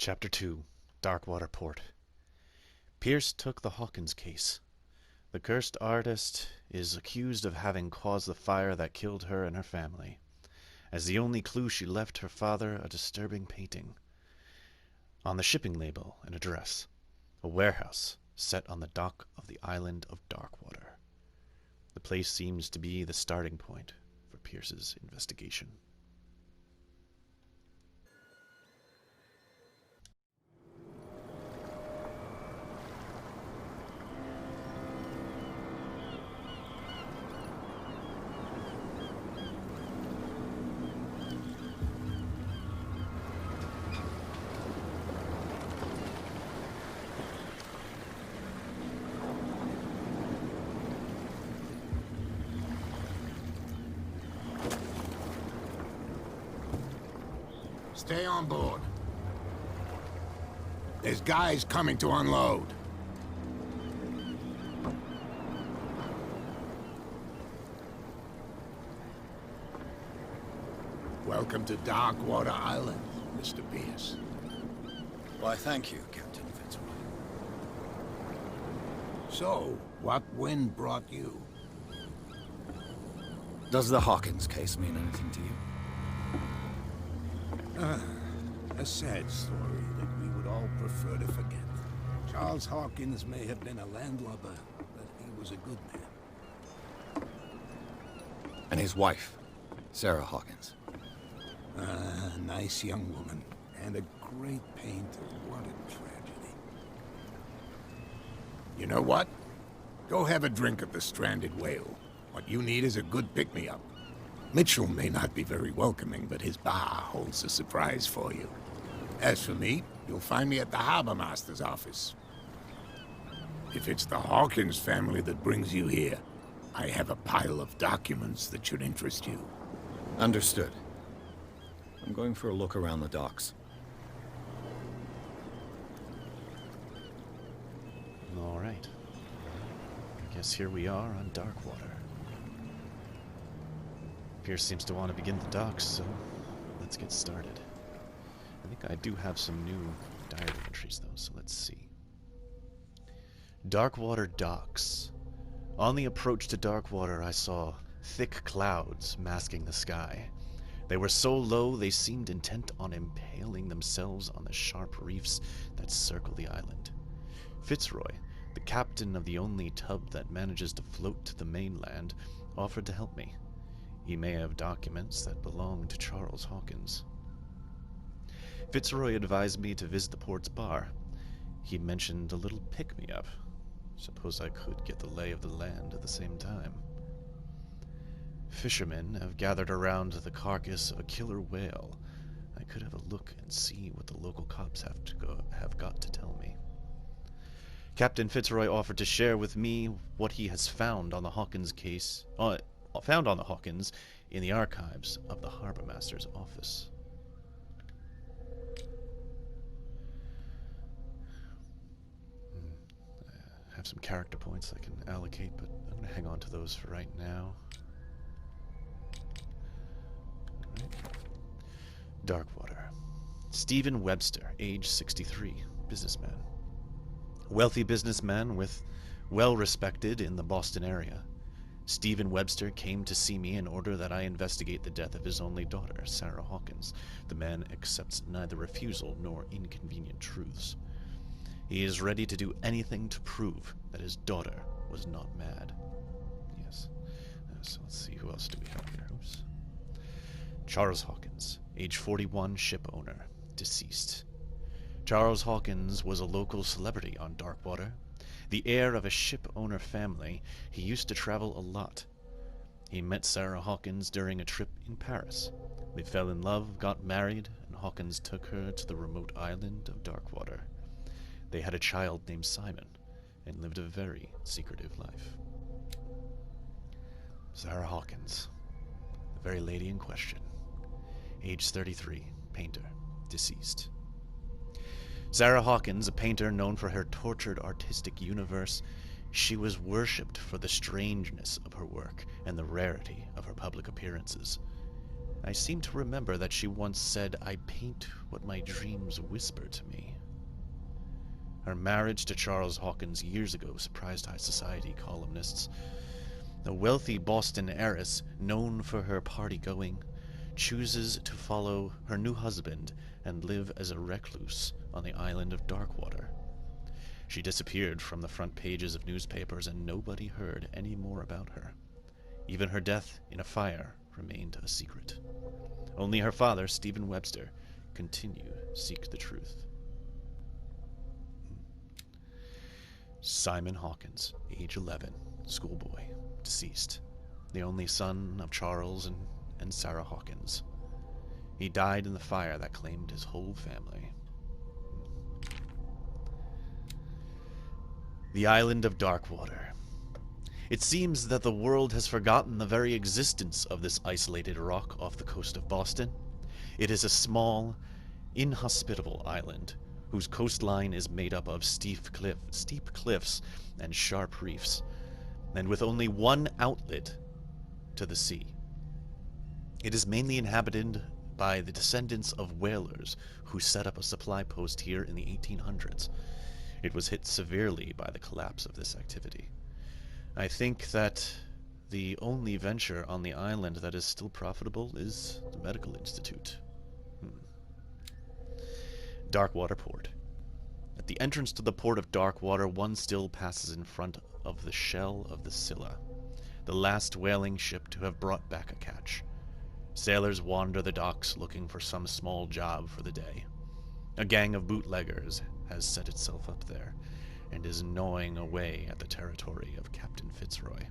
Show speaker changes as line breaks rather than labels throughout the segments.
Chapter 2, Darkwater Port. Pierce took the Hawkins case. The cursed artist is accused of having caused the fire that killed her and her family. As the only clue, she left her father a disturbing painting. On the shipping label, an address, a warehouse set on the dock of the island of Darkwater. The place seems to be the starting point for Pierce's investigation.
Stay on board. There's guys coming to unload. Welcome to Darkwater Island, Mr. Pierce.
Why, thank you, Captain Fitzroy.
So, what wind brought you?
Does the Hawkins case mean anything to you?
A sad story that we would all prefer to forget. Charles Hawkins may have been a landlubber, but he was a good man.
And his wife, Sarah Hawkins.
A nice young woman, and a great painter. What a tragedy. You know what? Go have a drink at the Stranded Whale. What you need is a good pick-me-up. Mitchell may not be very welcoming, but his bar holds a surprise for you. As for me, you'll find me at the Harbour Master's office. If it's the Hawkins family that brings you here, I have a pile of documents that should interest you.
Understood. I'm going for a look around the docks.
All right. I guess here we are on Darkwater. Pierce seems to want to begin the docks, so let's get started. I think I do have some new diary entries, though, so let's see. Darkwater docks. On the approach to Darkwater, I saw thick clouds masking the sky. They were so low they seemed intent on impaling themselves on the sharp reefs that circle the island. Fitzroy, the captain of the only tub that manages to float to the mainland, offered to help me. He may have documents that belong to Charles Hawkins. Fitzroy advised me to visit the port's bar. He mentioned a little pick-me-up. Suppose I could get the lay of the land at the same time. Fishermen have gathered around the carcass of a killer whale. I could have a look and see what the local cops have got to tell me. Captain Fitzroy offered to share with me what he has found on the Hawkins case, in the archives of the Harbour Master's office. I have some character points I can allocate, but I'm going to hang on to those for right now. Right. Darkwater. Stephen Webster, age 63, businessman. Wealthy businessman well respected in the Boston area. Stephen Webster came to see me in order that I investigate the death of his only daughter, Sarah Hawkins. The man accepts neither refusal nor inconvenient truths. He is ready to do anything to prove that his daughter was not mad. Yes. So let's see, who else do we have here? Oops. Charles Hawkins, age 41, ship owner, deceased. Charles Hawkins was a local celebrity on Darkwater. The heir of a ship-owner family, he used to travel a lot. He met Sarah Hawkins during a trip in Paris. They fell in love, got married, and Hawkins took her to the remote island of Darkwater. They had a child named Simon, and lived a very secretive life. Sarah Hawkins, the very lady in question. Age 33, painter, deceased. Sarah Hawkins, a painter known for her tortured artistic universe, she was worshipped for the strangeness of her work and the rarity of her public appearances. I seem to remember that she once said, "I paint what my dreams whisper to me." Her marriage to Charles Hawkins years ago surprised high society columnists. The wealthy Boston heiress, known for her party-going, chooses to follow her new husband and live as a recluse on the island of Darkwater. She disappeared from the front pages of newspapers, and nobody heard any more about her. Even her death in a fire remained a secret. Only her father, Stephen Webster, continued to seek the truth. Simon Hawkins, age 11, schoolboy, deceased. The only son of Charles and Sarah Hawkins. He died in the fire that claimed his whole family. The island of Darkwater. It seems that the world has forgotten the very existence of this isolated rock off the coast of Boston. It is a small, inhospitable island whose coastline is made up of steep cliffs and sharp reefs, and with only one outlet to the sea. It is mainly inhabited by the descendants of whalers who set up a supply post here in the 1800s. It was hit severely by the collapse of this activity. I think that the only venture on the island that is still profitable is the Medical Institute. Darkwater Port. At the entrance to the port of Darkwater, one still passes in front of the shell of the Scylla, the last whaling ship to have brought back a catch. Sailors wander the docks looking for some small job for the day. A gang of bootleggers has set itself up there and is gnawing away at the territory of Captain Fitzroy,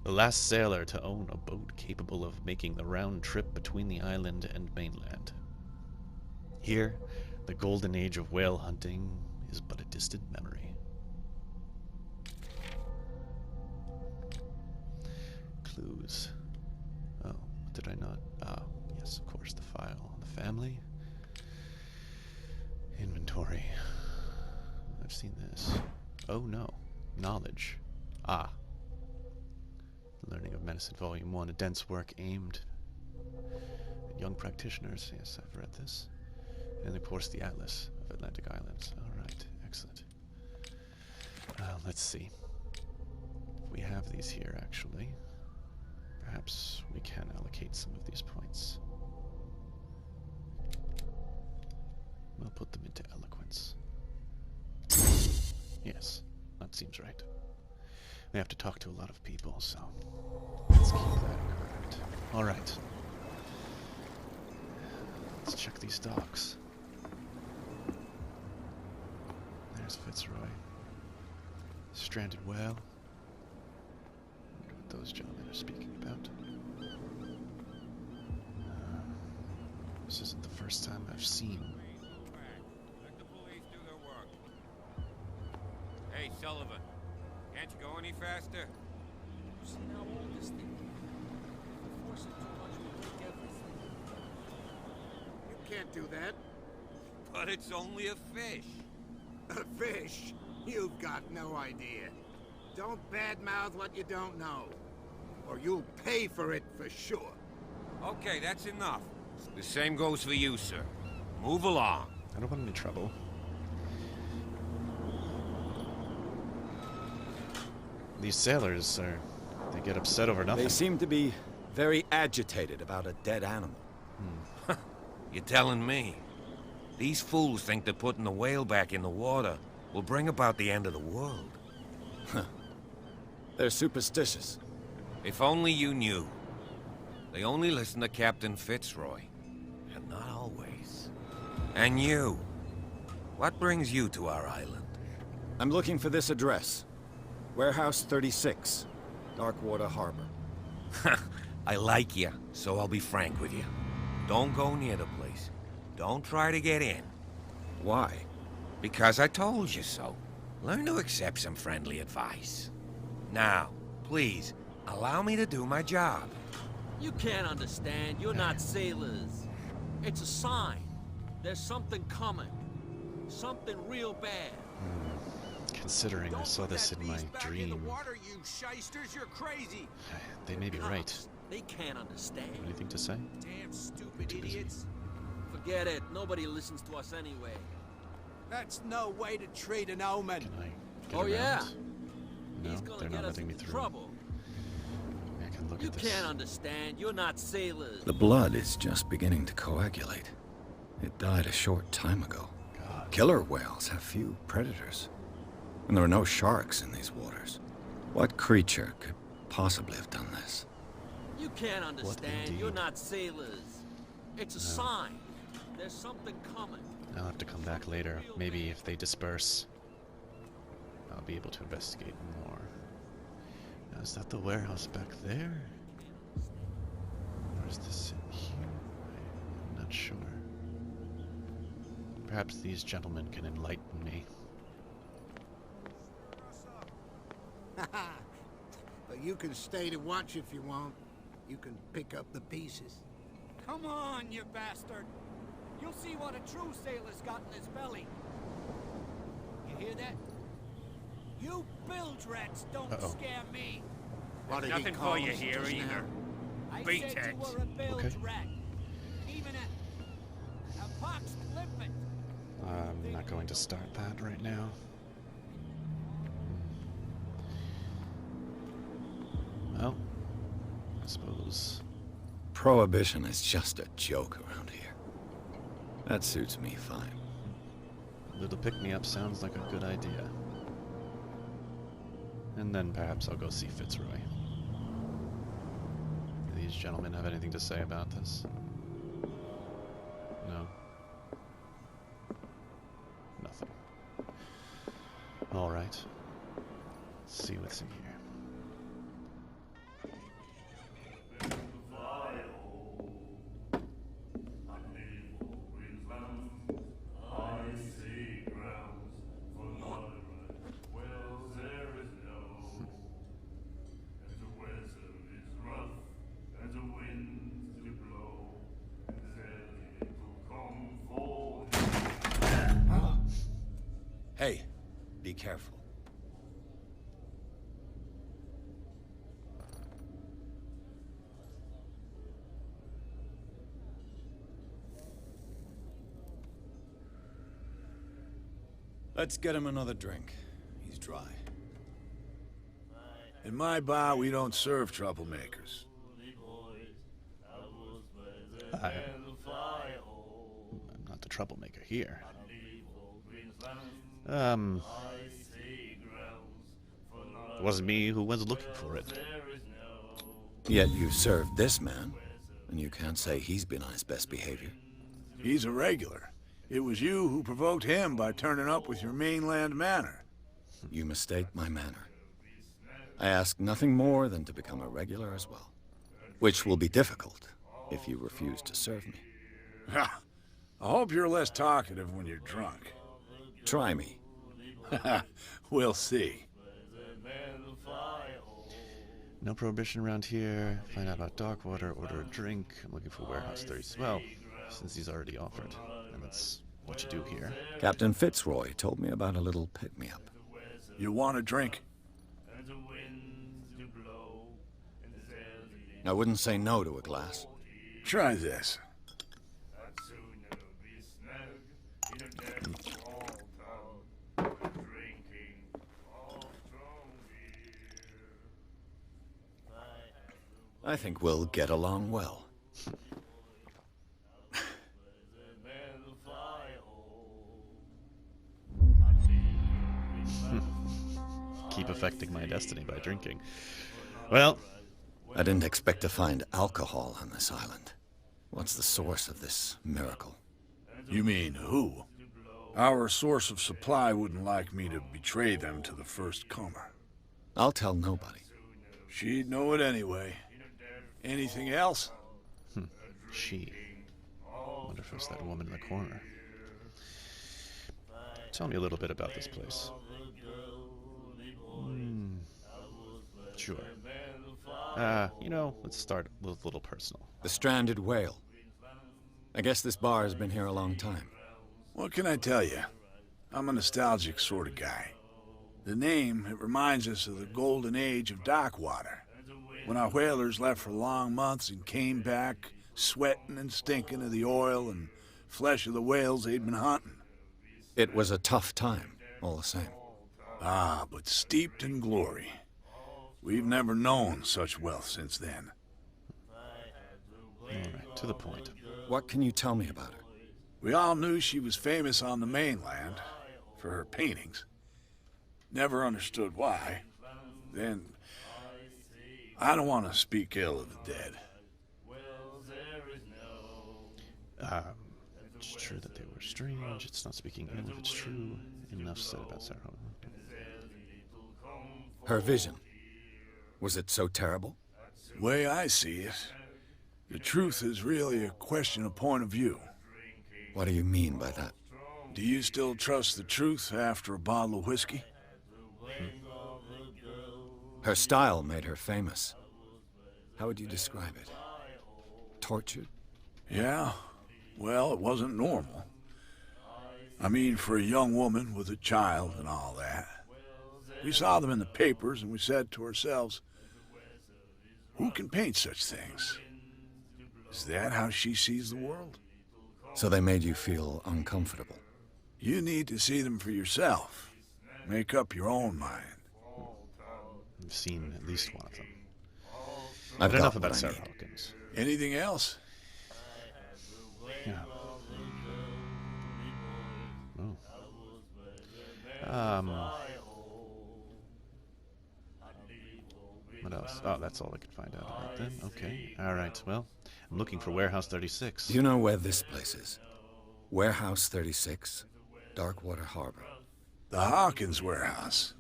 the last sailor to own a boat capable of making the round trip between the island and mainland. Here, the golden age of whale hunting is but a distant memory. Clues. Oh, did I not? Ah, yes, of course, the file on the family. Inventory. I've seen this. Oh no. Knowledge. Ah. Learning of Medicine, Volume 1. A dense work aimed at young practitioners. Yes, I've read this. And of course, the Atlas of Atlantic Islands. Alright, excellent. Let's see. If we have these here, actually, perhaps we can allocate some of these points. We'll put them into eloquence. Yes, that seems right. We have to talk to a lot of people, so let's keep that correct. Alright. Let's check these docks. There's Fitzroy. Stranded whale. I wonder what those gentlemen are speaking about. This isn't the first time I've seen.
Let the police do their work. Hey, Sullivan. Can't you go any faster?
You see how old this thing is? If we force it too much, we'll break everything.
You can't do that.
But it's only a fish.
A fish? You've got no idea. Don't badmouth what you don't know, or you'll pay for it for sure.
Okay, that's enough. The same goes for you, sir. Move along.
I don't want any trouble. These sailors they get upset over nothing.
They seem to be very agitated about a dead animal.
You're telling me? These fools think that putting the whale back in the water will bring about the end of the world.
They're superstitious.
If only you knew. They only listen to Captain Fitzroy. And not always. And you. What brings you to our island?
I'm looking for this address. Warehouse 36, Darkwater Harbour.
I like you, so I'll be frank with you. Don't go near the place. Don't try to get in.
Why?
Because I told you so. Learn to accept some friendly advice. Now, please, allow me to do my job.
You can't understand. You're not sailors. It's a sign. There's something coming. Something real bad.
Considering I saw this in my dream,
Water, you shysters, you're crazy.
they may be right.
They can't understand.
Anything to say?
Damn stupid
Too busy.
idiots.
Forget it. Nobody listens to us anyway.
That's no way to treat an omen.
Can I get
Oh,
around?
yeah.
No,
He's gonna
they're
get
not
us
letting me
into
through.
trouble.
I can look
You
at this.
can't understand. You're not sailors.
The blood is just beginning to coagulate. It died a short time ago.
God.
Killer whales have few predators. And there are no sharks in these waters. What creature could possibly have done this?
You can't understand. You're
indeed?
not sailors. It's a sign. There's something coming.
I'll have to come back later. Maybe if they disperse, I'll be able to investigate more. Now, is that the warehouse back there? Or is this in here? I'm not sure. Perhaps these gentlemen can enlighten me.
But you can stay to watch if you want. You can pick up the pieces.
Come on, you bastard. You'll see what a true sailor's got in his belly. You hear that? You bilge rats don't scare me.
What did he
Nothing
call
for you
us
here
just
either.
now?
I
Beat
said
it.
you were a bilge
Okay.
rat. Even a pox limpet.
I'm not going to start that right now. Well, I suppose.
Prohibition is just a joke around here. That suits me fine.
A little pick-me-up sounds like a good idea. And then perhaps I'll go see Fitzroy. Do these gentlemen have anything to say about this? No? Nothing. Alright. Let's see what's in here.
Hey, be careful. Let's get him another drink. He's dry.
In my bar, we don't serve troublemakers.
I'm not the troublemaker here. It wasn't me who was looking for it.
Yet you served this man, and you can't say he's been on his best behavior.
He's a regular. It was you who provoked him by turning up with your mainland manner.
You mistake my manner. I ask nothing more than to become a regular as well. Which will be difficult if you refuse to serve me.
I hope you're less talkative when you're drunk.
Try me.
We'll see.
No prohibition around here. Find out about Darkwater, order a drink. I'm looking for Warehouse 30. Well, since he's already offered. And that's what you do here.
Captain Fitzroy told me about a little pick-me-up.
You want a drink?
I wouldn't say no to a glass.
Try this.
I think we'll get along well.
Keep affecting my destiny by drinking. Well,
I didn't expect to find alcohol on this island. What's the source of this miracle?
You mean who? Our source of supply wouldn't like me to betray them to the first comer.
I'll tell nobody.
She'd know it anyway. Anything else?
she. Wonder if it's that woman in the corner. Tell me a little bit about this place. Sure. Let's start with a little personal.
The stranded whale. I guess this bar has been here a long time.
What can I tell you? I'm a nostalgic sort of guy. The name, it reminds us of the golden age of Darkwater. when our whalers left for long months and came back sweating and stinking of the oil and flesh of the whales they'd been hunting.
It was a tough time, all the same.
Ah, but steeped in glory. We've never known such wealth since then.
All right, to the point.
What can you tell me about her?
We all knew she was famous on the mainland for her paintings. Never understood why. Then, I don't want to speak ill of the dead.
It's true that they were strange. It's not speaking ill if it's true. Enough said about Sarah.
Her vision. Was it so terrible?
The way I see it, the truth is really a question of point of view.
What do you mean by that?
Do you still trust the truth after a bottle of whiskey?
Her style made her famous. How would you describe it? Tortured?
Yeah. Well, it wasn't normal. I mean, for a young woman with a child and all that. We saw them in the papers and we said to ourselves, who can paint such things? Is that how she sees the world?
So they made you feel uncomfortable?
You need to see them for yourself. Make up your own mind.
I've seen at least one of them.
I've
But enough
got
about
what I
Sarah
need.
Hawkins.
Anything else?
Yeah. Oh. What else? Oh, that's all I could find out about then. Okay. All right. Well, I'm looking for Warehouse 36.
Do you know where this place is? Warehouse 36, Darkwater Harbour.
The Hawkins Warehouse.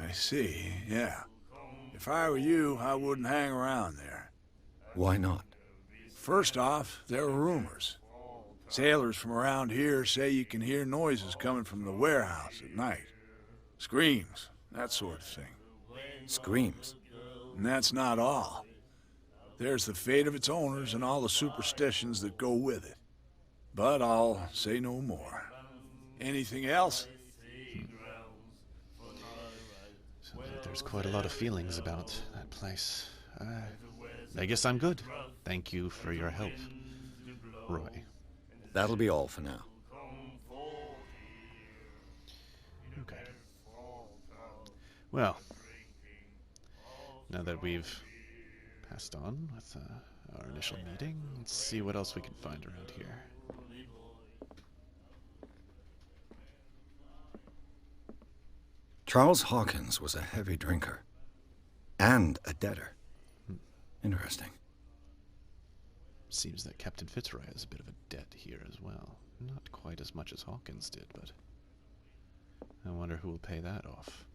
I see, yeah. If I were you, I wouldn't hang around there.
Why not?
First off, there are rumors. Sailors from around here say you can hear noises coming from the warehouse at night. Screams, that sort of thing.
Screams.
And that's not all. There's the fate of its owners and all the superstitions that go with it. But I'll say no more. Anything else?
Sounds like there's quite a lot of feelings about that place. I guess I'm good. Thank you for your help, Roy.
That'll be all for now.
Okay. Well, now that we've passed on with our initial meeting, let's see what else we can find around here.
Charles Hawkins was a heavy drinker. And a debtor. Interesting.
Seems that Captain Fitzroy has a bit of a debt here as well. Not quite as much as Hawkins did, but I wonder who will pay that off.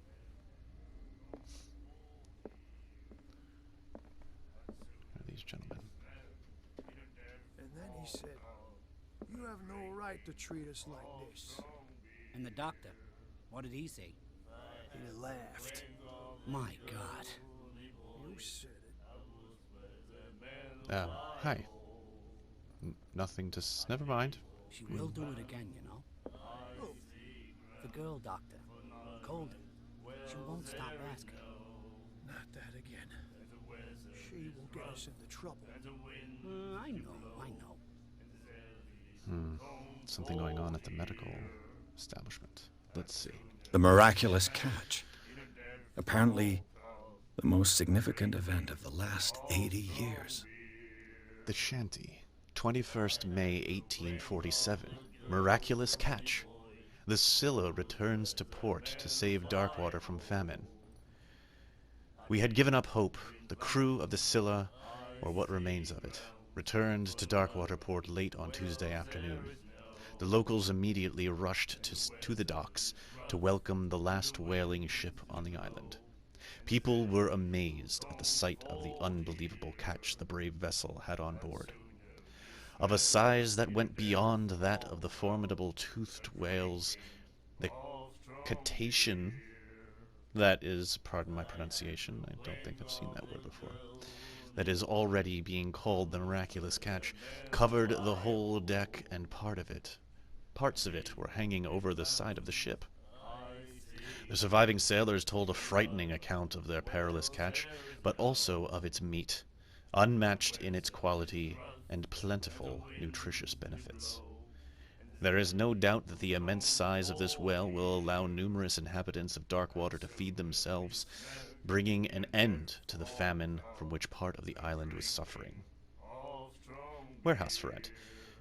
Who are these gentlemen?
And then he said, "You have no right to treat us like this."
And the doctor, what did he say?
He laughed.
My God.
You said it.
Hi. Nothing to never mind.
She will do it again, you know. The girl doctor, Colden. She won't stop asking.
Not that again. She will get us into trouble.
I know.
Something going on at the medical establishment. Let's see.
The Miraculous Catch. Apparently, the most significant event of the last 80 years.
The Shanty, 21st May 1847. Miraculous Catch. The Scylla returns to port to save Darkwater from famine. We had given up hope. The crew of the Scylla, or what remains of it, returned to Darkwater port late on Tuesday afternoon. The locals immediately rushed to the docks to welcome the last whaling ship on the island. People were amazed at the sight of the unbelievable catch the brave vessel had on board. Of a size that went beyond that of the formidable toothed whales, the cetacean, that is, pardon my pronunciation, I don't think I've seen that word before, that is already being called the Miraculous Catch, covered the whole deck, and parts of it were hanging over the side of the ship. The surviving sailors told a frightening account of their perilous catch, but also of its meat, unmatched in its quality and plentiful, nutritious benefits. There is no doubt that the immense size of this whale will allow numerous inhabitants of Darkwater to feed themselves, bringing an end to the famine from which part of the island was suffering. Warehouse for rent.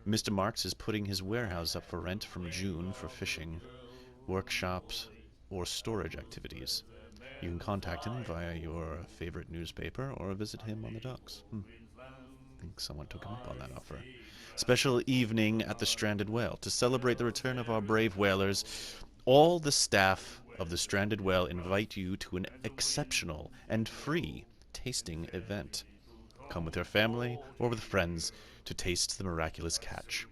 Mr. Marks is putting his warehouse up for rent from June for fishing, workshops, or storage activities. You can contact him via your favorite newspaper or visit him on the docks. I think someone took him up on that offer. Special evening at the Stranded Whale. To celebrate the return of our brave whalers, all the staff of the Stranded Whale invite you to an exceptional and free tasting event. Come with your family or with friends to taste the Miraculous Catch.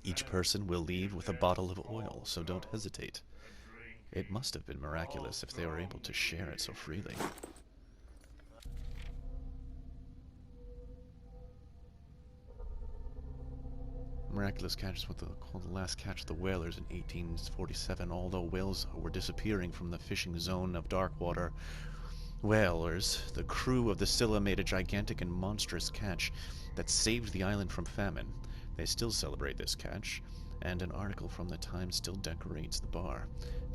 Each person will leave with a bottle of oil, so don't hesitate. It must have been miraculous if they were able to share it so freely. Miraculous Catch is what they called the last catch of the whalers in 1847. Although whales were disappearing from the fishing zone of Darkwater, whalers, the crew of the Scylla, made a gigantic and monstrous catch that saved the island from famine. They still celebrate this catch, and an article from the Times still decorates the bar.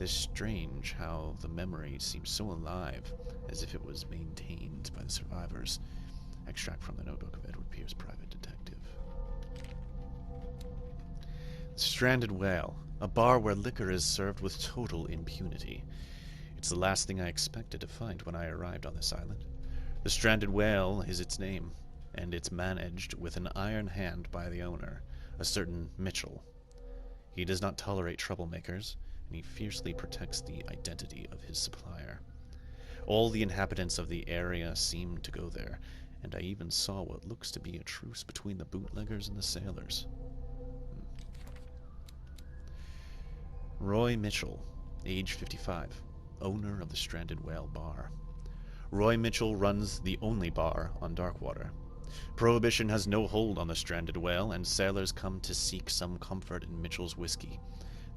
It's strange how the memory seems so alive, as if it was maintained by the survivors. Extract from the notebook of Edward Pierce, private detective. Stranded Whale, a bar where liquor is served with total impunity. It's the last thing I expected to find when I arrived on this island. The Stranded Whale is its name, and it's managed with an iron hand by the owner, a certain Mitchell. He does not tolerate troublemakers, and he fiercely protects the identity of his supplier. All the inhabitants of the area seem to go there, and I even saw what looks to be a truce between the bootleggers and the sailors. Roy Mitchell, age 55, owner of the Stranded Whale Bar. Roy Mitchell runs the only bar on Darkwater. Prohibition has no hold on the Stranded Whale, and sailors come to seek some comfort in Mitchell's whiskey.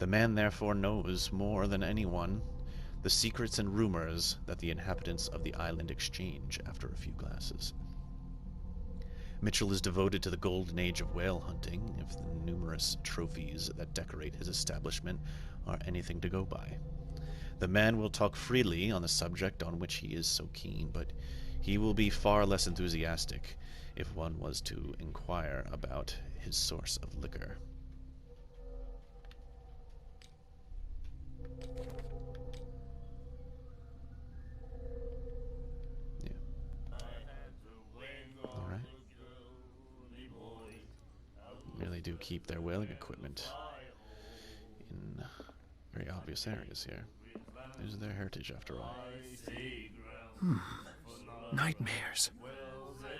The man therefore knows more than anyone the secrets and rumors that the inhabitants of the island exchange after a few glasses. Mitchell is devoted to the golden age of whale hunting, if the numerous trophies that decorate his establishment are anything to go by. The man will talk freely on the subject on which he is so keen, but he will be far less enthusiastic if one was to inquire about his source of liquor. Really do keep their whaling equipment in very obvious areas here. This is their heritage, after all.
Nightmares.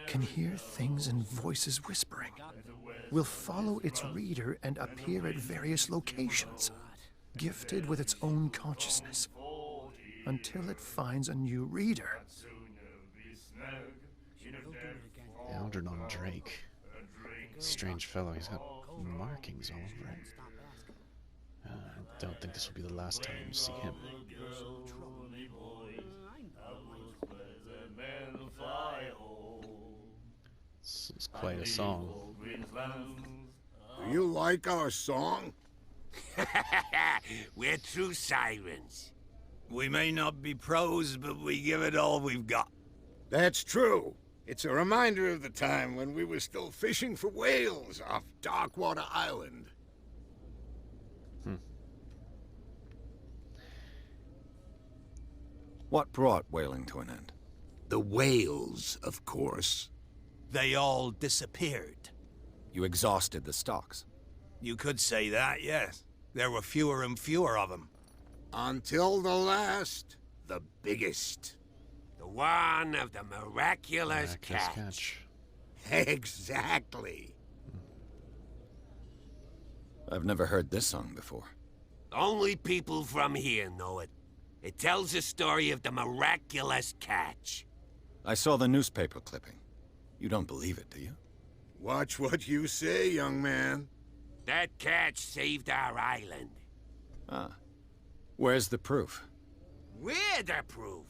Can hear things and voices whispering. Will follow its reader and appear at various locations, gifted with its own consciousness, until it finds a new reader.
Algernon Drake. Strange fellow, he's got markings all over it. I don't think this will be the last time you see him. This is quite a song.
Do you like our song?
We're true sirens. We may not be pros, but we give it all we've got.
That's true. It's a reminder of the time when we were still fishing for whales off Darkwater Island.
What brought whaling to an end?
The whales, of course.
They all disappeared.
You exhausted the stocks.
You could say that, yes. There were fewer and fewer of them.
Until the last, the biggest.
The one of the Miraculous Catch.
Exactly.
I've never heard this song before.
Only people from here know it. It tells the story of the Miraculous Catch.
I saw the newspaper clipping. You don't believe it, do you?
Watch what you say, young man.
That catch saved our island.
Ah. Where's the proof?
We're the proof.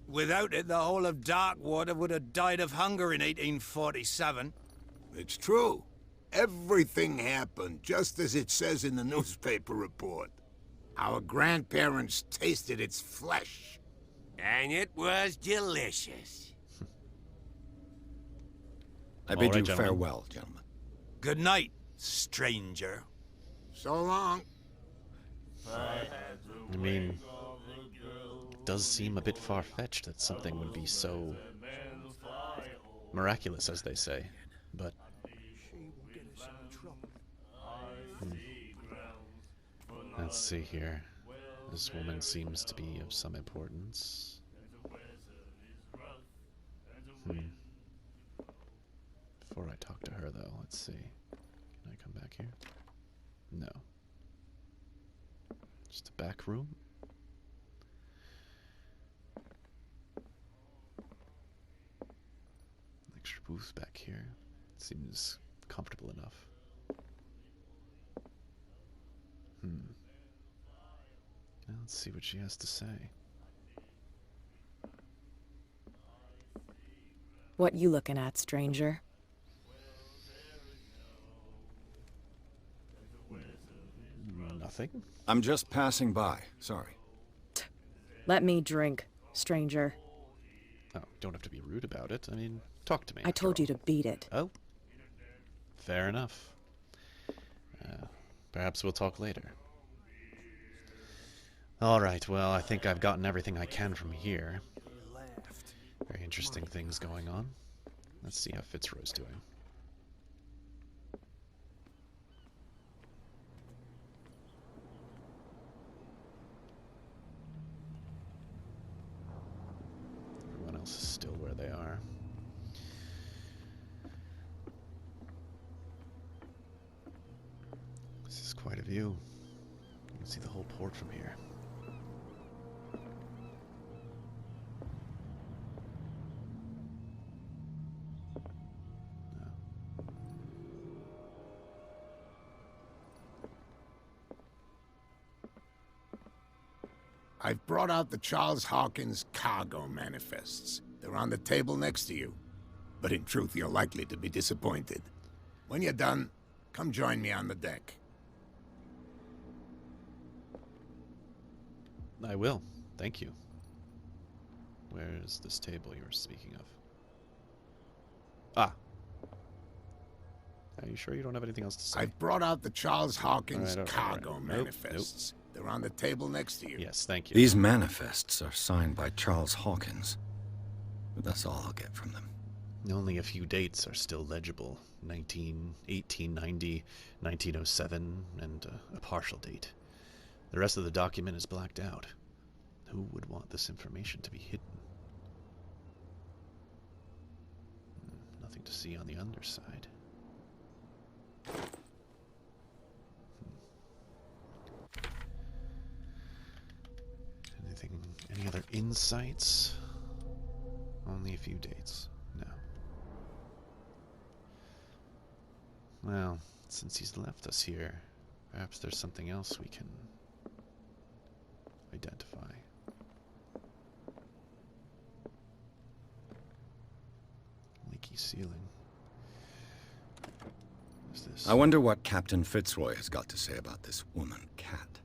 Without it, the whole of Darkwater would have died of hunger in 1847.
It's true. Everything happened just as it says in the newspaper report. Our grandparents tasted its flesh.
And it was delicious.
I bid
right,
you
gentlemen.
farewell, gentlemen.
Good night, stranger.
So long.
I mean, it does seem a bit far-fetched that something would be so miraculous, as they say, but... Let's see here. This woman seems to be of some importance. Before I talk to her, though, let's see. Can I come back here? No. Just a back room? Extra booth back here. Seems comfortable enough. Now let's see what she has to say.
What you looking at, stranger?
Nothing?
I'm just passing by. Sorry.
Let me drink, stranger.
Oh, don't have to be rude about it. I mean, talk to me.
I told you to beat it.
Oh. Fair enough. Perhaps we'll talk later. Alright, well, I think I've gotten everything I can from here. Very interesting things going on. Let's see how Fitzroy's doing. Everyone else is still where they are. This is quite a view. You can see the whole port from here.
I've brought out the Charles Hawkins cargo manifests. They're on the table next to you. But in truth, you're likely to be disappointed. When you're done, come join me on the deck.
I will. Thank you. Where's this table you were speaking of? Ah. Are you sure you don't have anything else to say?
I've brought out the Charles Hawkins
All right.
cargo
Nope,
manifests. They're on the table next to you.
Yes, thank you.
These manifests are signed by Charles Hawkins. But that's all I'll get from them.
Only a few dates are still legible. 1890, 1907, and a partial date. The rest of the document is blacked out. Who would want this information to be hidden? Nothing to see on the underside. Any other insights? Only a few dates. No. Well, since he's left us here, perhaps there's something else we can identify. Leaky ceiling. What's this?
I wonder what Captain Fitzroy has got to say about this woman, Cat.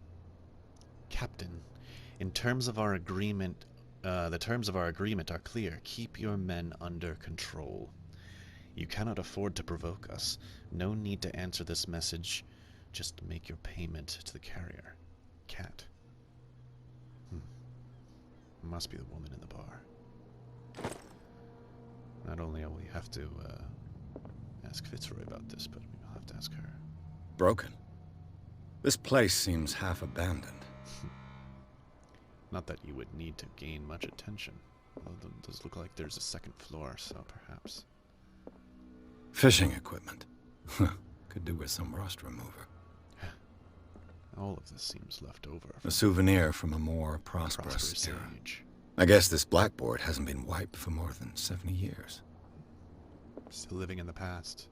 Captain, in terms of our agreement, the terms of our agreement are clear. Keep your men under control. You cannot afford to provoke us. No need to answer this message. Just make your payment to the carrier. Cat. Must be the woman in the bar. Not only will we have to ask Fitzroy about this, but we'll have to ask her.
Broken. This place seems half abandoned.
Not that you would need to gain much attention. Although it does look like there's a second floor, so perhaps.
Fishing equipment. Could do with some rust remover.
All of this seems left over
A
from
souvenir from a more prosperous era.
age.
I guess this blackboard hasn't been wiped for more than 70 years.
Still living in the past.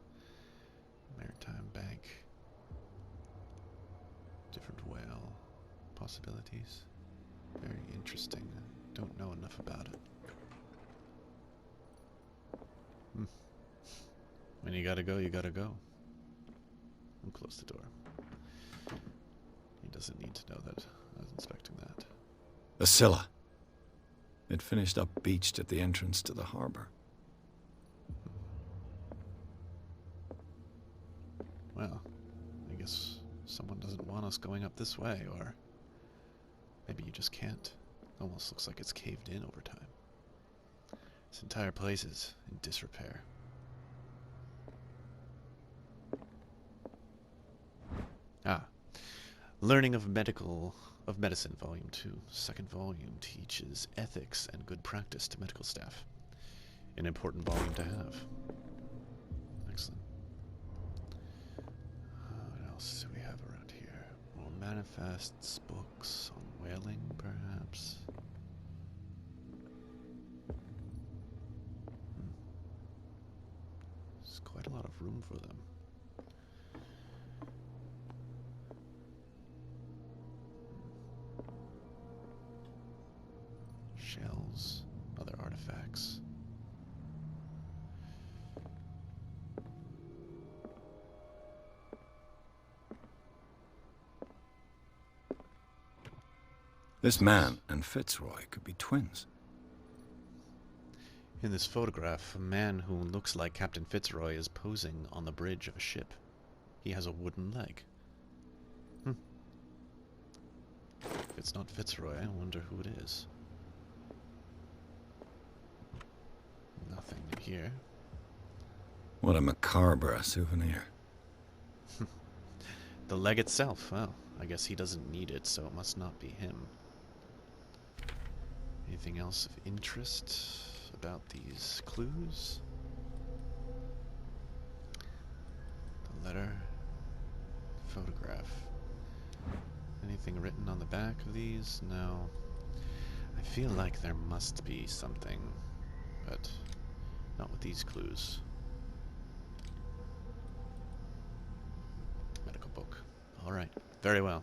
Maritime bank. Different whale possibilities. Very interesting. I don't know enough about it. When you gotta go, you gotta go. And close the door. He doesn't need to know that I was inspecting that.
The Scylla. It finished up beached at the entrance to the harbor.
Well, I guess someone doesn't want us going up this way, or maybe you just can't. Almost looks like it's caved in over time. This entire place is in disrepair. Ah. Learning of Medicine, Volume 2. Second volume teaches ethics and good practice to medical staff. An important volume to have. Excellent. What else do we have around here? More manifests, books on whaling, perhaps. There's quite a lot of room for them. Shells, other artifacts.
This man and Fitzroy could be twins.
In this photograph, a man who looks like Captain Fitzroy is posing on the bridge of a ship. He has a wooden leg. If it's not Fitzroy, I wonder who it is. Nothing here.
What a macabre souvenir.
The leg itself, well, I guess he doesn't need it, so it must not be him. Anything else of interest about these clues? The letter, photograph. Anything written on the back of these? No. I feel like there must be something, but not with these clues. Medical book. All right. Very well.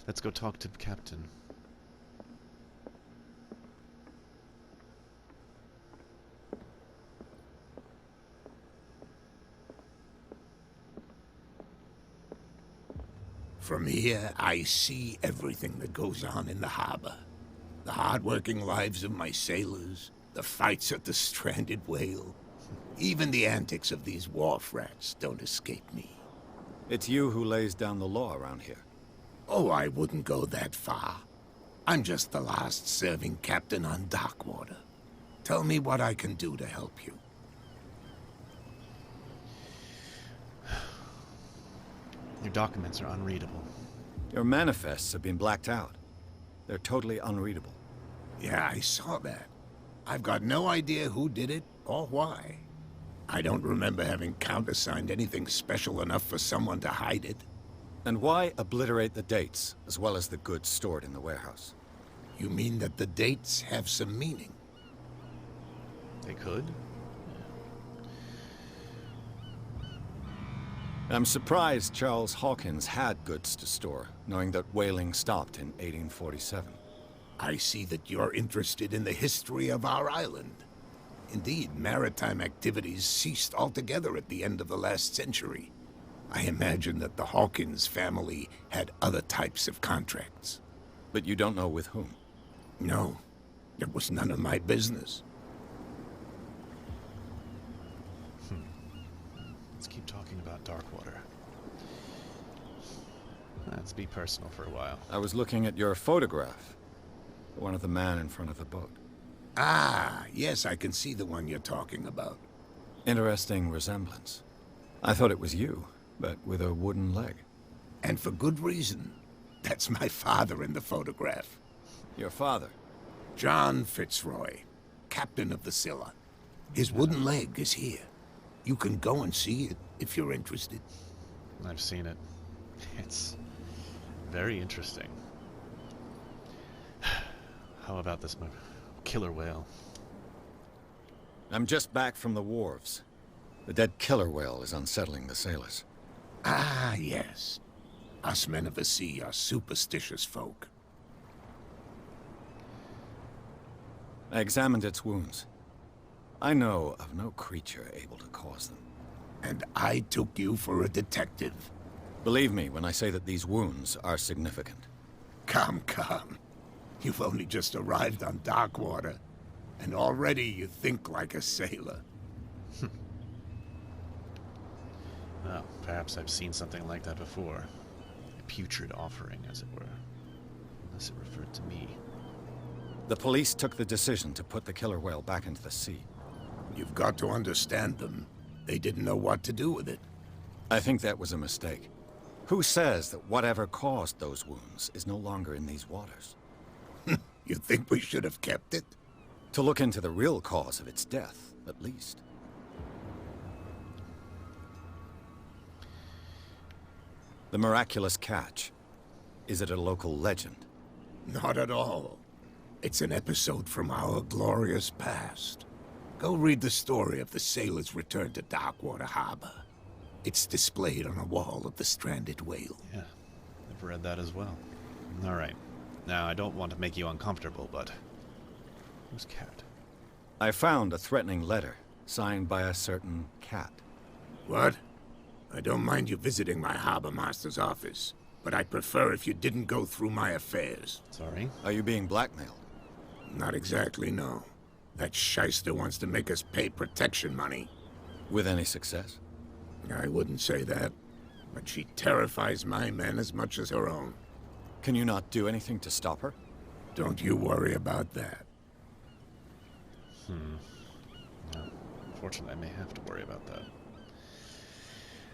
Let's go talk to the captain.
From here, I see everything that goes on in the harbor. The hard-working lives of my sailors, the fights at the stranded whale. Even the antics of these wharf rats don't escape me.
It's you who lays down the law around here.
Oh, I wouldn't go that far. I'm just the last serving captain on Darkwater. Tell me what I can do to help you.
Your documents are unreadable.
Your manifests have been blacked out. They're totally unreadable.
Yeah, I saw that. I've got no idea who did it or why. I don't remember having countersigned anything special enough for someone to hide it.
And why obliterate the dates, as well as the goods stored in the warehouse?
You mean that the dates have some meaning?
They could.
I'm surprised Charles Hawkins had goods to store, knowing that whaling stopped in 1847.
I see that you're interested in the history of our island. Indeed, maritime activities ceased altogether at the end of the last century. I imagine that the Hawkins family had other types of contracts.
But you don't know with whom?
No, it was none of my business.
Let's keep talking about Darkwater. Let's be personal for a while.
I was looking at your photograph. One of the man in front of the boat.
Ah, yes, I can see the one you're talking about.
Interesting resemblance. I thought it was you, but with a wooden leg.
And for good reason. That's my father in the photograph.
Your father?
John Fitzroy, captain of the Scylla. His wooden leg is here. You can go and see it if you're interested.
I've seen it. It's very interesting. How about this killer whale?
I'm just back from the wharves. The dead killer whale is unsettling the sailors.
Ah, yes. Us men of the sea are superstitious folk.
I examined its wounds. I know of no creature able to cause them.
And I took you for a detective.
Believe me when I say that these wounds are significant.
Come. You've only just arrived on Darkwater, and already you think like a sailor.
Well, perhaps I've seen something like that before. A putrid offering, as it were. Unless it referred to me.
The police took the decision to put the killer whale back into the sea.
You've got to understand them. They didn't know what to do with it.
I think that was a mistake. Who says that whatever caused those wounds is no longer in these waters?
You think we should have kept it?
To look into the real cause of its death, at least. The Miraculous Catch. Is it a local legend?
Not at all. It's an episode from our glorious past. Go read the story of the sailor's return to Darkwater Harbour. It's displayed on a wall of the stranded whale.
Yeah, I've read that as well. All right. Now, I don't want to make you uncomfortable, but... who's Cat?
I found a threatening letter, signed by a certain Cat.
What? I don't mind you visiting my Harbour Master's office, but I'd prefer if you didn't go through my affairs.
Sorry?
Are you being blackmailed?
Not exactly, no. That shyster wants to make us pay protection money.
With any success?
I wouldn't say that, but she terrifies my men as much as her own.
Can you not do anything to stop her?
Don't you worry about that.
No, unfortunately, I may have to worry about that.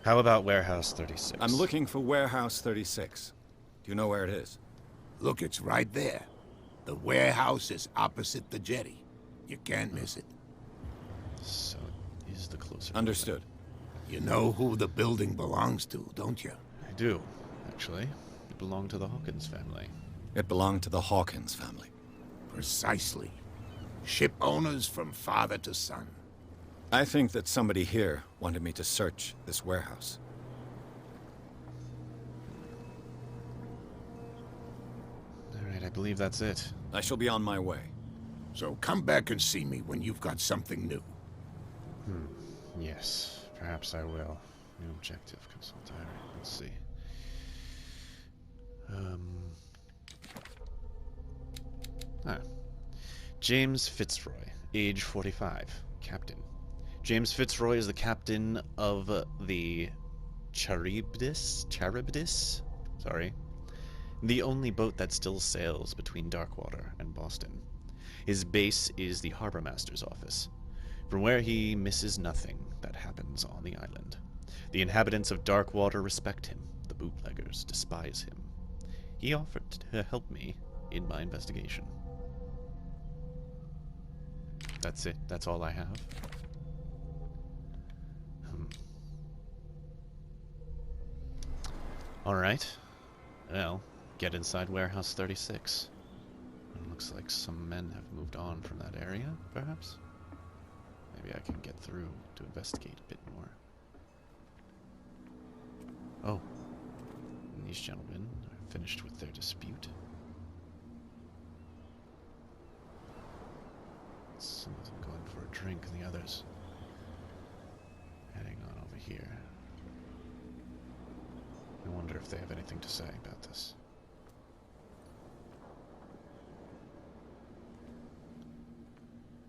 How about Warehouse 36?
I'm looking for Warehouse 36. Do you know where it is?
Look, it's right there. The warehouse is opposite the jetty. You can't miss it.
So, it is the closer.
Understood.
You know who the building belongs to, don't you?
I do, actually. It belonged to the Hawkins family.
It belonged to the Hawkins family.
Precisely. Ship owners from father to son.
I think that somebody here wanted me to search this warehouse.
Alright, I believe that's it.
I shall be on my way.
So come back and see me when you've got something new.
Yes, perhaps I will. New objective, consult diary. Let's see. James Fitzroy, age 45, captain. James Fitzroy is the captain of the Charybdis? Sorry. The only boat that still sails between Darkwater and Boston. His base is the Harbour Master's office, from where he misses nothing that happens on the island. The inhabitants of Darkwater respect him. The bootleggers despise him. He offered to help me in my investigation. That's it. That's all I have. Alright. Well, get inside Warehouse 36. It looks like some men have moved on from that area, perhaps? Maybe I can get through to investigate a bit more. Oh. And these gentlemen are finished with their dispute. Some of them going for a drink and the others heading on over here. I wonder if they have anything to say about this.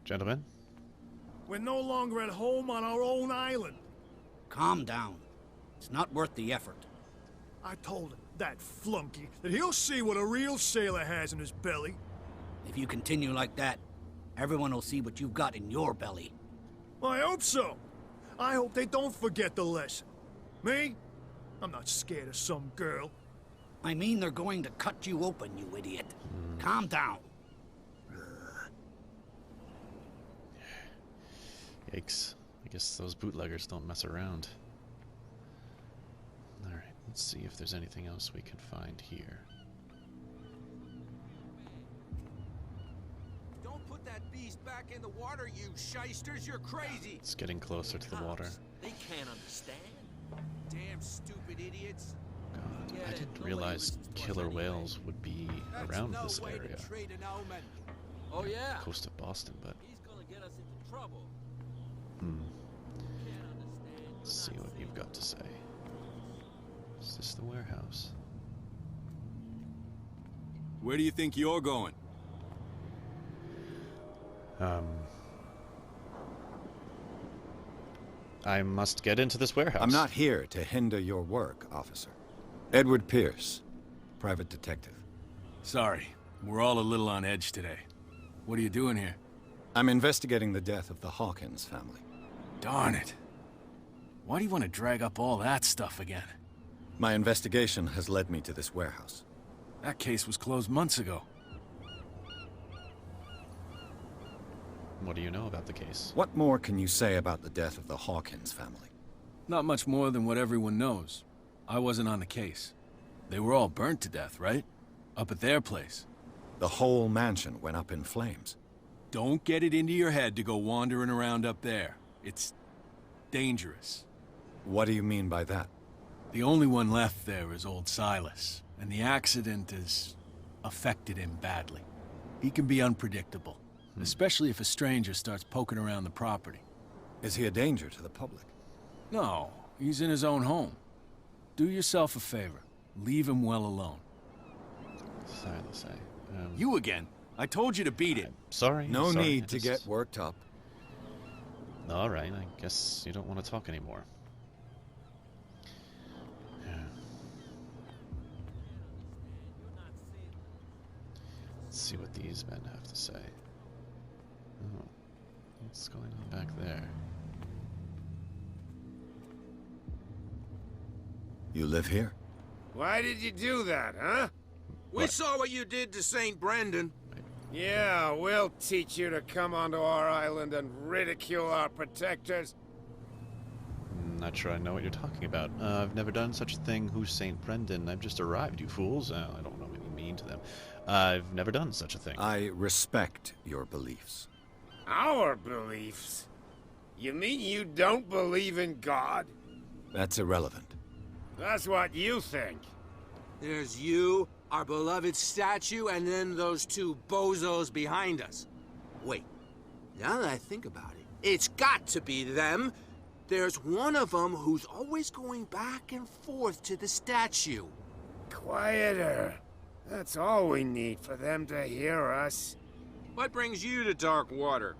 Gentlemen?
We're no longer at home on our own island.
Calm down. It's not worth the effort.
I told him, that flunky, that he'll see what a real sailor has in his belly.
If you continue like that, everyone will see what you've got in your belly.
I hope so. I hope they don't forget the lesson. Me? I'm not scared of some girl.
I mean, they're going to cut you open, you idiot. Calm down.
Yikes. I guess those bootleggers don't mess around. Alright, let's see if there's anything else we can find here.
Don't put that beast back in the water, you shysters. You're crazy.
It's getting closer to the water.
They can't understand.
Damn stupid idiots.
God, I didn't realize killer whales would be around this area.
Oh yeah.
Coast of Boston, but
He's gonna get us into trouble. Can't understand.
let's see what you've got to say. Is this the warehouse?
Where do you think you're going?
I must get into this warehouse.
I'm not here to hinder your work, officer. Edward Pierce, private detective.
Sorry, we're all a little on edge today. What are you doing here?
I'm investigating the death of the Hawkins family.
Darn it. Why do you want to drag up all that stuff again?
My investigation has led me to this warehouse.
That case was closed months ago.
What do you know about the case?
What more can you say about the death of the Hawkins family?
Not much more than what everyone knows. I wasn't on the case. They were all burnt to death, right? Up at their place.
The whole mansion went up in flames.
Don't get it into your head to go wandering around up there. It's dangerous.
What do you mean by that?
The only one left there is old Silas, and the accident has affected him badly. He can be unpredictable, especially if a stranger starts poking around the property.
Is he a danger to the public?
No, he's in his own home. Do yourself a favor. Leave him well alone.
Silas,
You again? I told you to beat it.
Sorry.
No
sorry,
need to get worked up.
All right, I guess you don't want to talk anymore. Yeah. Let's see what these men have to say. Oh, what's going on back there?
You live here?
Why did you do that, huh?
We saw what you did to St. Brendan.
Yeah, we'll teach you to come onto our island and ridicule our protectors.
Not sure I know what you're talking about. I've never done such a thing. Who's St. Brendan? I've just arrived, you fools. I don't know what you mean to them. I've never done such a thing.
I respect your beliefs.
Our beliefs? You mean you don't believe in God?
That's irrelevant.
That's what you think.
There's you, our beloved statue, and then those two bozos behind us. Wait, now that I think about it, it's got to be them. There's one of them who's always going back and forth to the statue.
Quieter. That's all we need for them to hear us.
What brings you to Darkwater?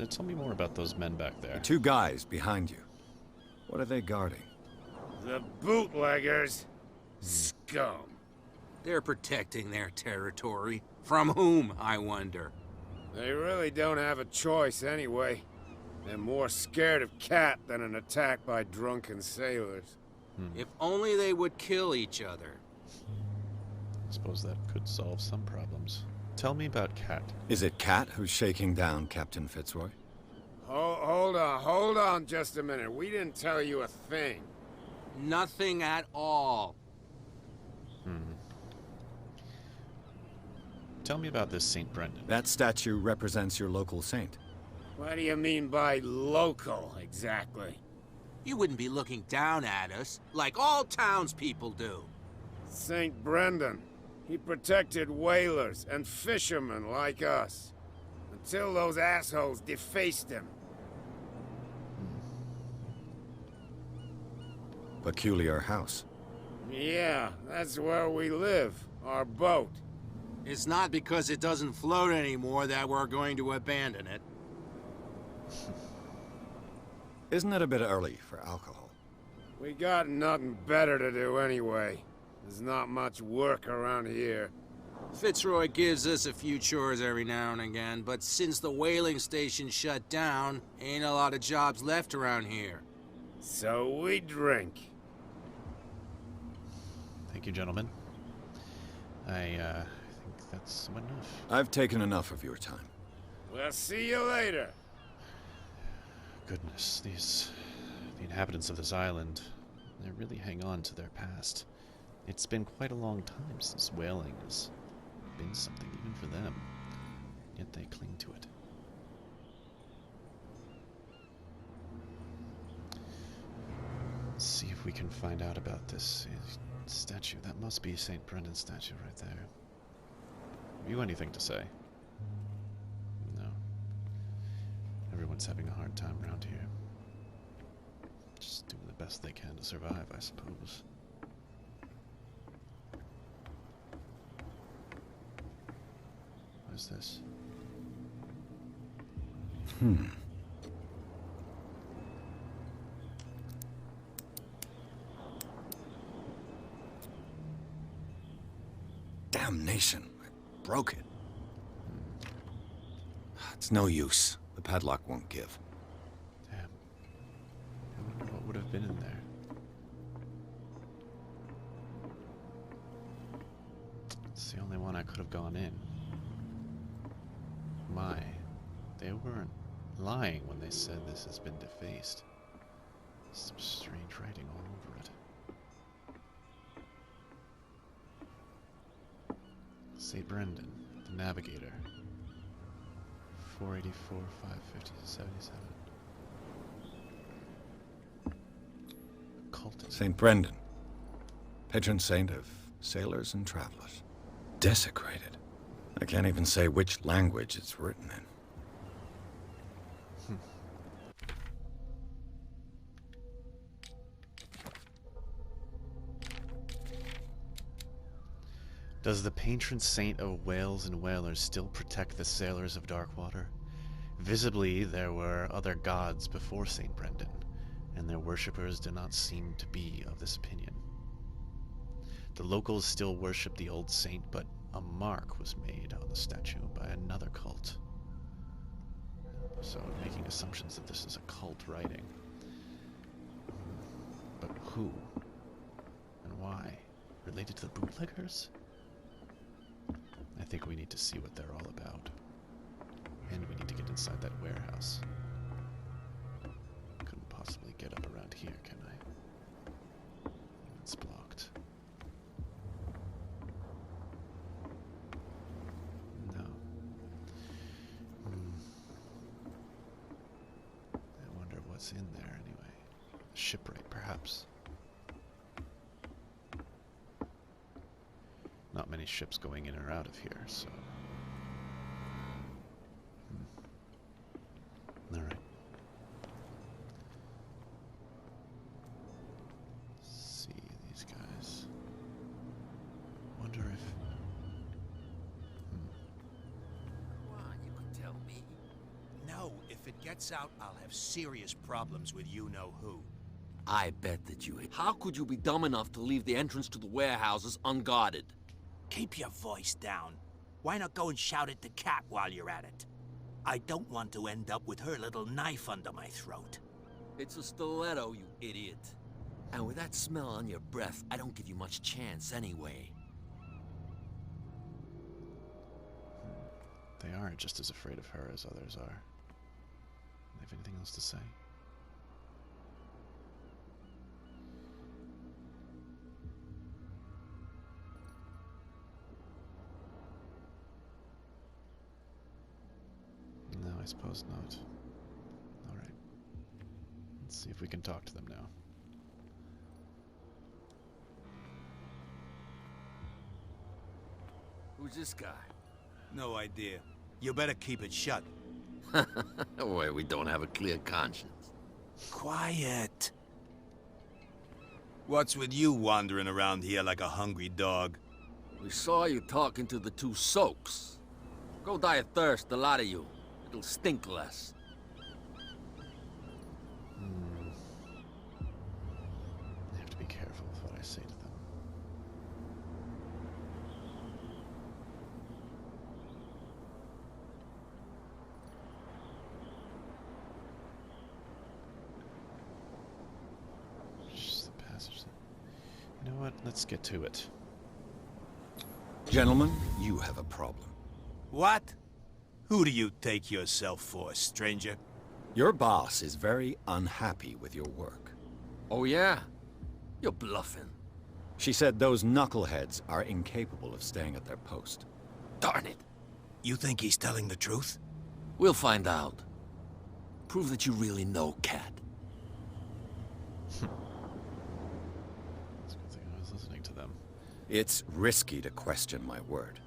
Tell me more about those men back there.
The two guys behind you. What are they guarding?
The bootleggers. Scum.
They're protecting their territory. From whom, I wonder?
They really don't have a choice anyway. They're more scared of Cat than an attack by drunken sailors.
If only they would kill each other.
I suppose that could solve some problems. Tell me about Cat.
Is it Cat who's shaking down Captain Fitzroy?
Hold on just a minute. We didn't tell you a thing.
Nothing at all.
Tell me about this St. Brendan.
That statue represents your local saint.
What do you mean by local, exactly?
You wouldn't be looking down at us, like all townspeople do.
St. Brendan. He protected whalers and fishermen like us. Until those assholes defaced him.
Peculiar house.
Yeah, that's where we live. Our boat.
It's not because it doesn't float anymore that we're going to abandon it.
Isn't it a bit early for alcohol?
We got nothing better to do anyway. There's not much work around here.
Fitzroy gives us a few chores every now and again, but since the whaling station shut down, ain't a lot of jobs left around here.
So we drink.
Thank you, gentlemen. I think that's enough.
I've taken enough of your time.
We'll see you later.
Goodness, the inhabitants of this island, they really hang on to their past. It's been quite a long time since whaling has been something even for them, yet they cling to it. Let's see if we can find out about this statue. That must be St. Brendan's statue right there. Have you anything to say? No. Everyone's having a hard time around here. Just doing the best they can to survive, I suppose. What is this?
Damnation. I broke it. It's no use. The padlock won't give.
Damn. I wonder what would have been in there. It's the only one I could have gone in. My. They weren't lying when they said this has been defaced. Some strange writing all over it. St. Brendan, the Navigator. 484, 550, 77. Cultist.
St. Brendan, patron saint of sailors and travelers. Desecrated. I can't even say which language it's written in.
Does the patron saint of whales and whalers still protect the sailors of Darkwater? Visibly, there were other gods before St. Brendan, and their worshippers do not seem to be of this opinion. The locals still worship the old saint, but a mark was made on the statue by another cult. So, making assumptions that this is a cult writing. But who? And why? Related to the bootleggers? I think we need to see what they're all about. And we need to get inside that warehouse. Couldn't possibly get up around here, can I? It's blocked. No. I wonder what's in there anyway. A shipwright, perhaps. Not many ships going in or out of here, so... Alright. See these guys. Wonder if...
Well, you could tell me. No, if it gets out, I'll have serious problems with you-know-who.
I bet that you... How could you be dumb enough to leave the entrance to the warehouses unguarded?
Keep your voice down. Why not go and shout at the cat while you're at it? I don't want to end up with her little knife under my throat.
It's a stiletto, you idiot. And with that smell on your breath, I don't give you much chance anyway.
They aren't just as afraid of her as others are. They have anything else to say? No, I suppose not. Alright. Let's see if we can talk to them now.
Who's this guy?
No idea. You better keep it shut.
Wait, we don't have a clear conscience.
Quiet. What's with you wandering around here like a hungry dog?
We saw you talking to the two soaks. Go die of thirst, the lot of you. It'll stink less.
I have to be careful with what I say to them. Just the passage. You know what? Let's get to it.
Gentlemen, you have a problem.
What? Who do you take yourself for, stranger?
Your boss is very unhappy with your work.
Oh yeah? You're bluffing.
She said those knuckleheads are incapable of staying at their post.
Darn it.
You think he's telling the truth?
We'll find out. Prove that you really know, Cat.
It's a good thing I was listening to them.
It's risky to question my word.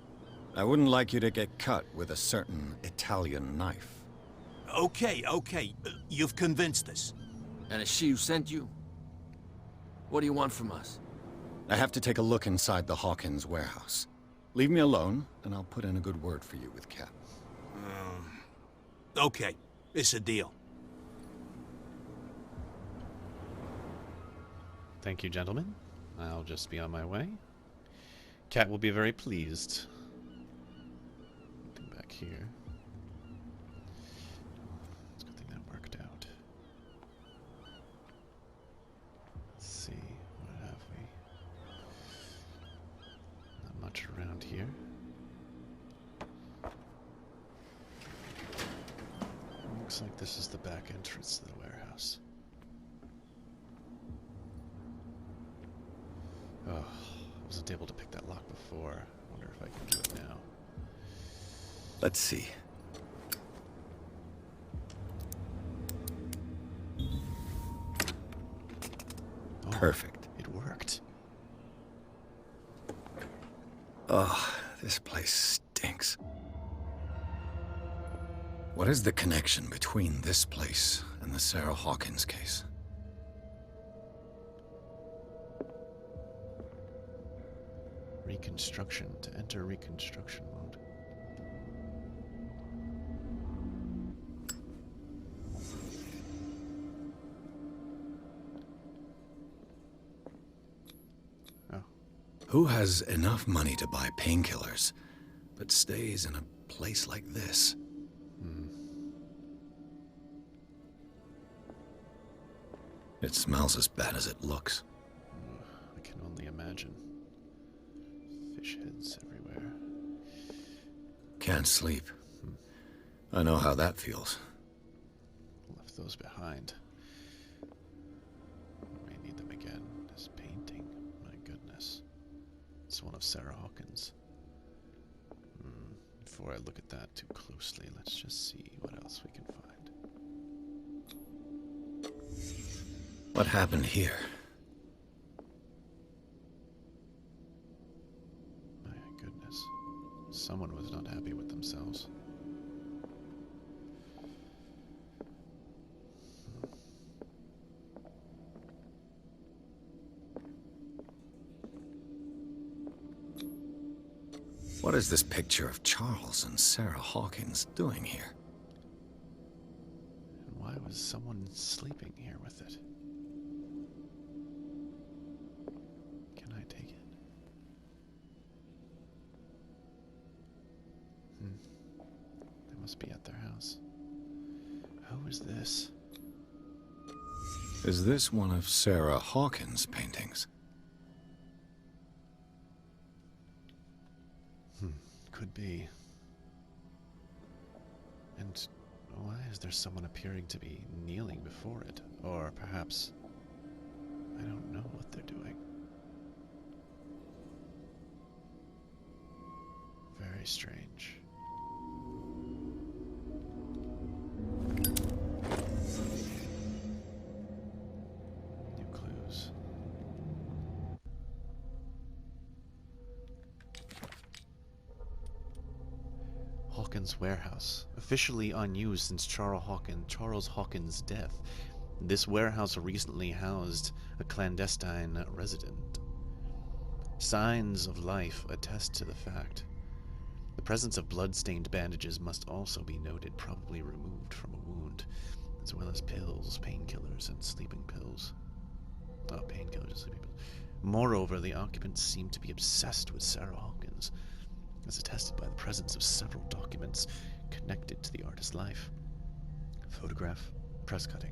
I wouldn't like you to get cut with a certain Italian knife.
Okay. You've convinced us. And it's she who sent you? What do you want from us?
I have to take a look inside the Hawkins Warehouse. Leave me alone, and I'll put in a good word for you with Cap.
Okay. It's a deal.
Thank you, gentlemen. I'll just be on my way. Cat will be very pleased. Come back here. It's a good thing that worked out. Let's see, what have we? Not much around here. Looks like this is the back entrance to the warehouse. Oh, I wasn't able to pick that lock before. I wonder if I can do it now.
Let's see.
Oh,
Perfect.
It worked.
Oh, this place stinks. What is the connection between this place and the Sarah Hawkins case?
Reconstruction. To enter reconstruction mode. Oh.
Who has enough money to buy painkillers, but stays in a place like this? It smells as bad as it looks.
I can only imagine. Fish heads everywhere.
Can't sleep. I know how that feels.
Left those behind. May need them again. This painting, my goodness. It's one of Sarah Hawkins. Before I look at that too closely, let's just see what else we can find.
What happened here?
My goodness. Someone was not happy with themselves.
What is this picture of Charles and Sarah Hawkins doing here?
And why was someone sleeping here with it? Can I take it? They must be at their house. Who is this?
Is this one of Sarah Hawkins' paintings?
Could be. And why is there someone appearing to be kneeling before it? Or perhaps I don't know what they're doing. Very strange. New clues. Hawkins Warehouse, officially unused since Charles Hawkins' death. This warehouse recently housed a clandestine resident. Signs of life attest to the fact. The presence of blood-stained bandages must also be noted, probably removed from a wound, as well as pills, painkillers, and sleeping pills. Oh, painkillers and sleeping pills. Moreover, the occupants seem to be obsessed with Sarah Hawkins, as attested by the presence of several documents connected to the artist's life. Photograph, press cutting.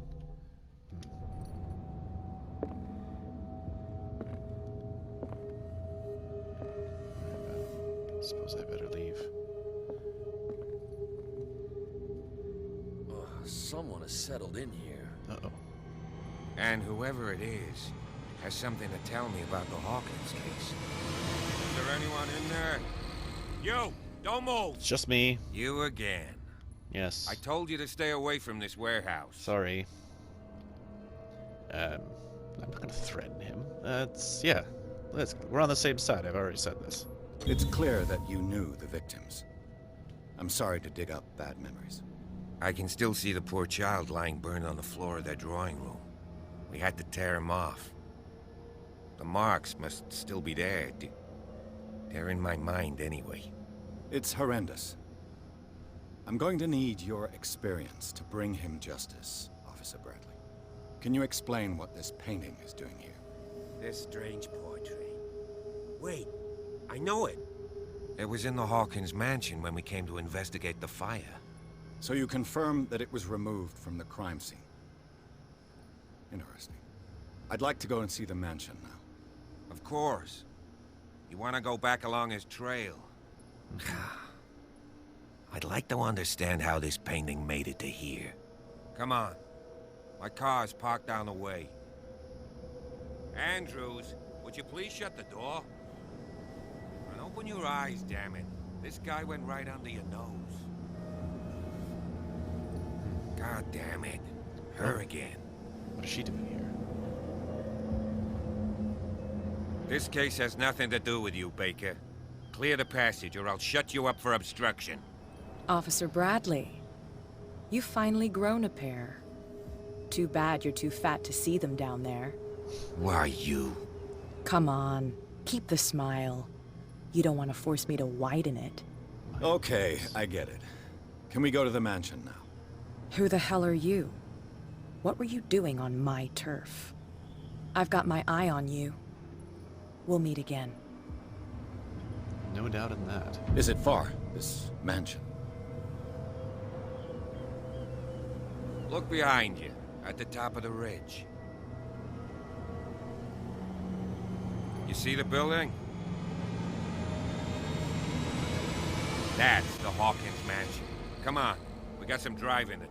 I suppose I better leave.
Someone has settled in here.
Uh-oh.
And whoever it is has something to tell me about the Hawkins case. Is there anyone in there? You! Don't move!
It's just me.
You again.
Yes.
I told you to stay away from this warehouse.
Sorry. I'm not gonna threaten him. Yeah. We're on the same side. I've already said this.
It's clear that you knew the victims. I'm sorry to dig up bad memories.
I can still see the poor child lying burned on the floor of their drawing room. We had to tear him off. The marks must still be there. They're in my mind anyway.
It's horrendous. I'm going to need your experience to bring him justice, Officer Bradley. Can you explain what this painting is doing here?
This strange portrait. Wait, I know it.
It was in the Hawkins Mansion when we came to investigate the fire.
So you confirm that it was removed from the crime scene? Interesting. I'd like to go and see the mansion now.
Of course. You want to go back along his trail? I'd like to understand how this painting made it to here. Come on. My car's parked down the way. Andrews, would you please shut the door? And open your eyes, damn it. This guy went right under your nose. God damn it. Her again.
What is she doing here?
This case has nothing to do with you, Baker. Clear the passage or I'll shut you up for obstruction.
Officer Bradley, you've finally grown a pair. Too bad you're too fat to see them down there.
Why, you?
Come on, keep the smile. You don't want to force me to widen it.
Okay, I get it. Can we go to the mansion now?
Who the hell are you? What were you doing on my turf? I've got my eye on you. We'll meet again.
No doubt in that.
Is it far, this mansion?
Look behind you, at the top of the ridge. You see the building? That's the Hawkins Mansion. Come on, we got some driving to do.